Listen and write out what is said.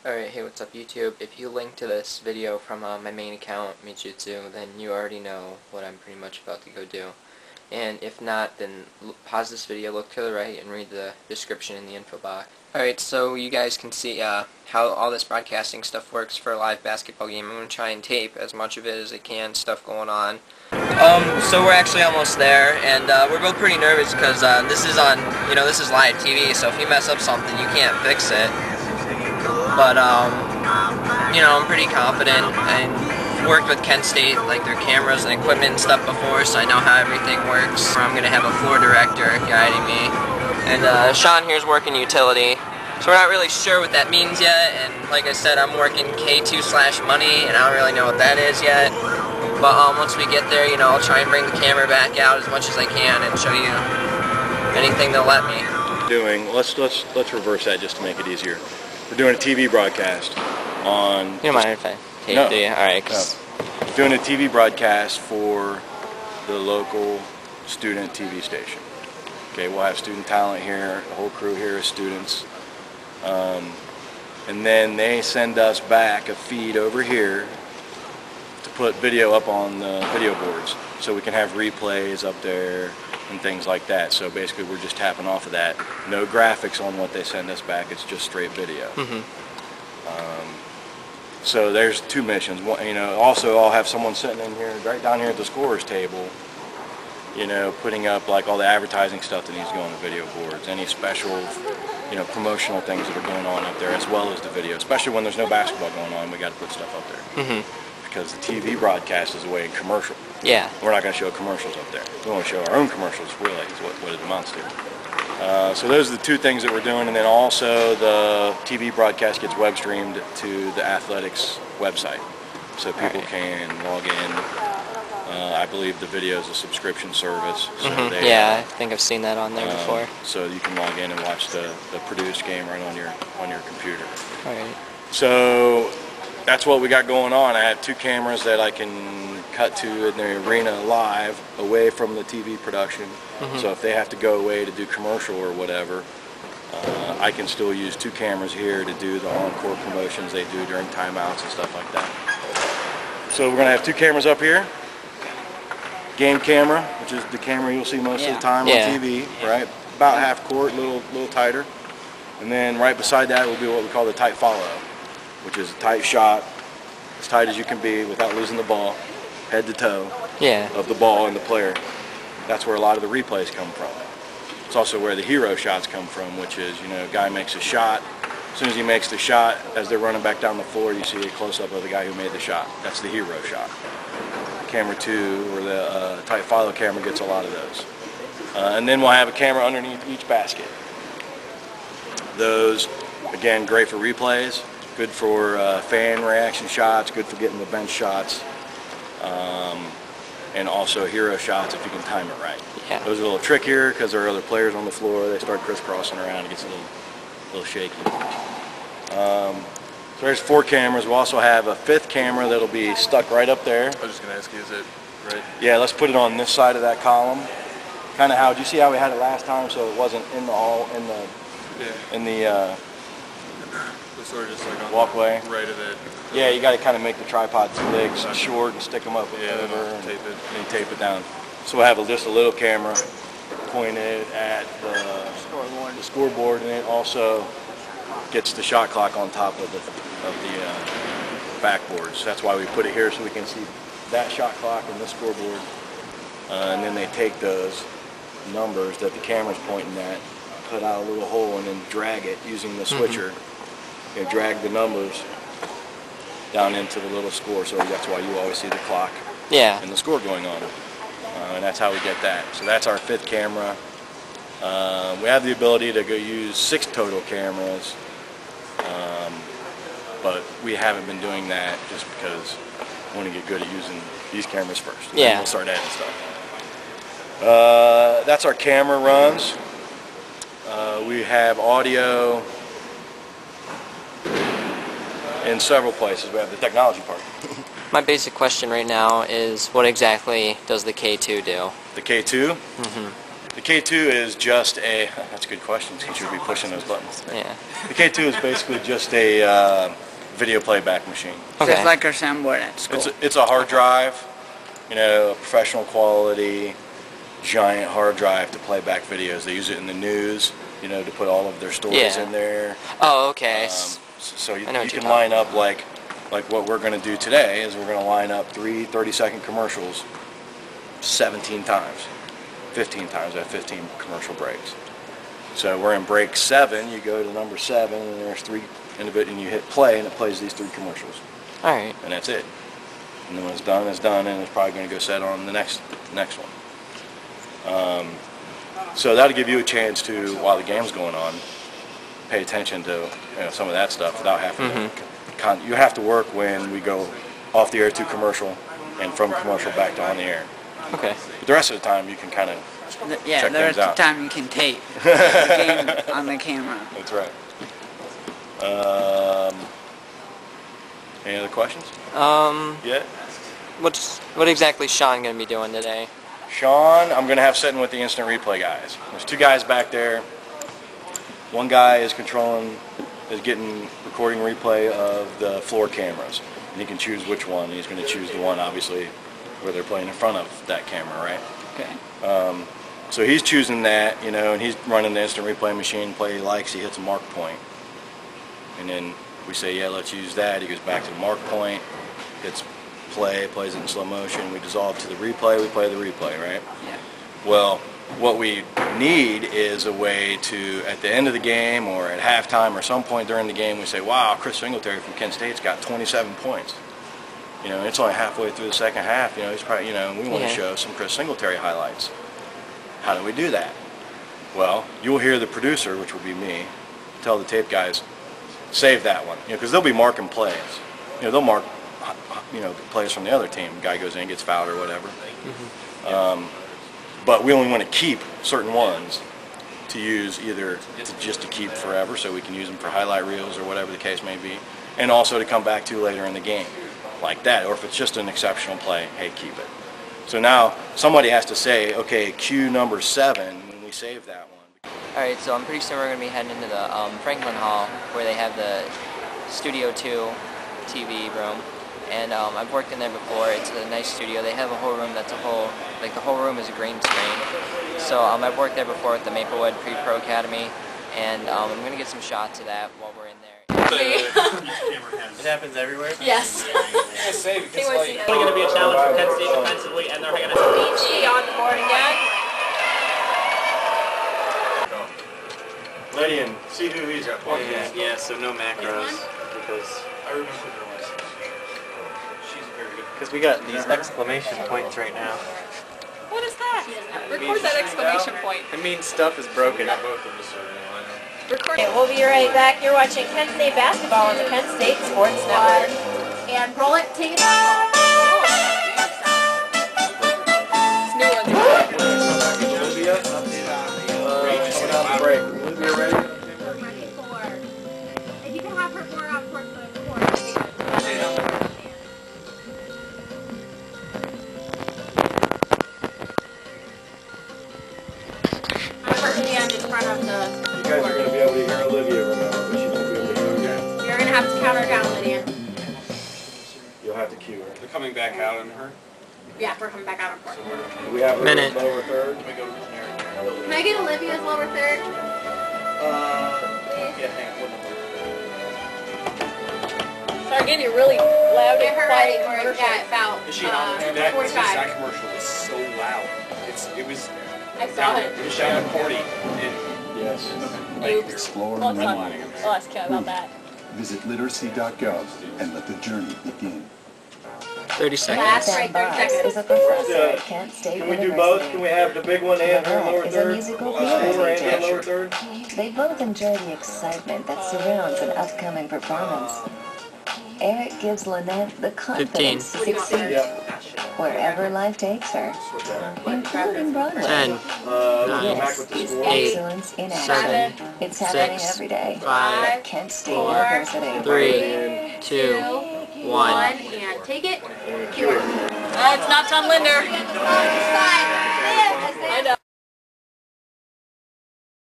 Alright, hey, what's up YouTube? If you link to this video from my main account, Mijutsu, then you already know what I'm pretty much about to go do. And if not, then pause this video, look to the right, and read the description in the info box. Alright, so you guys can see how all this broadcasting stuff works for a live basketball game. I'm going to try and tape as much of it as I can, stuff going on. So we're actually almost there, and we're both pretty nervous because this is on, this is live TV, so if you mess up something, you can't fix it. But, I'm pretty confident. I worked with Kent State, like their cameras and equipment and stuff before, so I know how everything works. I'm going to have a floor director guiding me. And Sean here's working utility. So we're not really sure what that means yet, and like I said, I'm working K2/money, and I don't really know what that is yet. But once we get there, I'll try and bring the camera back out as much as I can and show you anything they'll let me. Let's reverse that just to make it easier. We're doing a TV broadcast on... You don't mind if I tape, no, do you? Alright. No. We're doing a TV broadcast for the local student TV station. Okay, we'll have student talent here, the whole crew here is students. And then they send us back a feed over here to put video up on the video boards. So we can have replays up there and things like that. So basically we're just tapping off of that. No graphics on what they send us back, it's just straight video. So there's two missions. One, also I'll have someone sitting in here, right down here at the scorer's table, putting up like all the advertising stuff that needs to go on the video boards, any special, promotional things that are going on up there, as well as the video. Especially when there's no basketball going on, we got to put stuff up there. Because the TV broadcast is a way commercial. Yeah. We're not going to show commercials up there. We want to show our own commercials, really, is what it amounts to. So those are the two things that we're doing, and then also the TV broadcast gets web streamed to the athletics website, so people can log in. I believe the video is a subscription service. So yeah, I think I've seen that on there before. So you can log in and watch the produced game right on your computer. All right. So that's what we got going on. I have two cameras that I can cut to in the arena live, away from the TV production. So if they have to go away to do commercial or whatever, I can still use two cameras here to do the encore promotions they do during timeouts and stuff like that. So we're going to have two cameras up here. Game camera, which is the camera you'll see most of the time on TV, right? About half court, a little tighter. And then right beside that will be what we call the tight follow, which is a tight shot, as tight as you can be without losing the ball, head to toe of the ball and the player. That's where a lot of the replays come from. It's also where the hero shots come from, which is, a guy makes a shot. As soon as he makes the shot, as they're running back down the floor, you see a close-up of the guy who made the shot. That's the hero shot. Camera 2, or the tight follow camera, gets a lot of those. And then we'll have a camera underneath each basket. Those, again, great for replays, good for fan reaction shots, good for getting the bench shots, and also hero shots if you can time it right. Yeah. Those are a little trickier because there are other players on the floor. They start crisscrossing around, it gets a little shaky. So there's four cameras. We'll also have a fifth camera that'll be stuck right up there. I was just going to ask you, is it right? Yeah, let's put it on this side of that column. Kind of do you see how we had it last time, so it wasn't in the sort of just like on walkway? The right of it. Yeah, you got to kind of make the tripod's legs short and stick them up over and tape it down. So we'll have just a little camera pointed at the scoreboard, and it also gets the shot clock on top of the backboards. That's why we put it here, so we can see that shot clock and the scoreboard. And then they take those numbers that the camera's pointing at, put out a little hole, and then drag it using the switcher. Drag the numbers down into the little score, so that's why you always see the clock and the score going on. And that's how we get that. So that's our fifth camera. We have the ability to go use 6 total cameras, but we haven't been doing that just because we want to get good at using these cameras first. And then we'll start adding stuff. That's our camera runs. We have audio in several places. We have the technology part. My basic question right now is, what exactly does the K2 do? The K2? The K2 is just a, that's a good question, since you'll be pushing those buttons. Yeah. The K2 is basically just a video playback machine. Okay. Just like our soundboard at school. It's a hard drive, you know, a professional quality, giant hard drive to play back videos. They use it in the news, you know, to put all of their stories in there. Oh, okay. So you can line up like what we're going to do today is we're going to line up 3 30-second commercials 17 times, 15 times. I have 15 commercial breaks. So we're in break 7. You go to number 7, and there's 3 and you hit play, and it plays these 3 commercials. All right. And that's it. And then when it's done, and it's probably going to go set on the next one. So that'll give you a chance to, while the game's going on, pay attention to some of that stuff without having to. You have to work when we go off the air to commercial, and from commercial back to on the air. Okay. But the rest of the time you can kind of check the rest things out. of the time you can tape the game on the camera. That's right. Any other questions? Yeah. What exactly is Sean going to be doing today? Sean, I'm going to have sitting with the instant replay guys. There's 2 guys back there. One guy is getting recording replay of the floor cameras. And he can choose which one. He's going to choose the one, obviously, where they're playing in front of that camera, right? Okay. So he's choosing that, and he's running the instant replay machine, play he likes, he hits a mark point. And then we say, yeah, let's use that. He goes back to the mark point, hits play, plays it in slow motion. We dissolve to the replay, we play the replay, right? Yeah. Well, what we need is a way to, at the end of the game or at halftime or some point during the game, we say, wow, Chris Singletary from Kent State's got 27 points. It's only halfway through the second half. He's probably, we want to show some Chris Singletary highlights. How do we do that? Well, you'll hear the producer, which will be me, tell the tape guys, save that one, because they'll be marking plays. They'll mark, plays from the other team. Guy goes in, gets fouled or whatever. But we only want to keep certain ones to use either just to keep forever, so we can use them for highlight reels or whatever the case may be, and also to come back to later in the game, like that. Or if it's just an exceptional play, hey, keep it. So now somebody has to say, okay, cue number 7 when we save that one. Alright, so I'm pretty soon we're going to be heading into the Franklin Hall, where they have the Studio 2 TV room. And I've worked in there before. It's a nice studio. They have a whole room that's the whole room is a green screen. So I've worked there before at the Maplewood Pre-Pro Academy, and I'm going to get some shots of that while we're in there. It happens everywhere? Yes. It's only going to be a challenge for Kent State defensively, and they're going to BG on the board again. Lydian, see who he's got. Yeah, so no macros, because I remember her last name. She's very good. Because we got these exclamation points right now. What is that? Record that exclamation point. It means stuff is broken. Record. Okay, we'll be right back. You're watching Kent State basketball on the Kent State Sports Network. And roll it, take it. It's new ones. Ready for. If you can have her more out towards the court. I'm working in front of the. You guys are going to be able to hear Olivia, remember, but she won't be able to hear you again. You're going to have to count her down, Lydia. You'll have to cue her. They're coming back out on her. Yeah, we're coming back out on court. Do we have her Minute. lower third? Can I get Olivia's lower third? Yeah, hang on. Start getting really loud and quiet. Yeah, about Is she on there? That 45. commercial was so loud. It was I saw it. It was down to 40. Yes. Oops. Explore I'll and ask, I'll ask Kat about that. Visit literacy.gov and let the journey begin. 30 seconds. Last right, 30 seconds. Is a professor at Kent State Can we do University. both? Can we have the big one and her lower Is a third? musical Lower and theater the lower teacher. third? They both enjoy the excitement that surrounds an upcoming performance. Eric gives Lynette the confidence to succeed Yep. wherever life takes her, including Broadway. 10, This is 8, excellence in 7, action. It's happening 6, every day 5, at Kent State 4, University. 3, 2, 1. And take it. Cue her. It's not John Linder.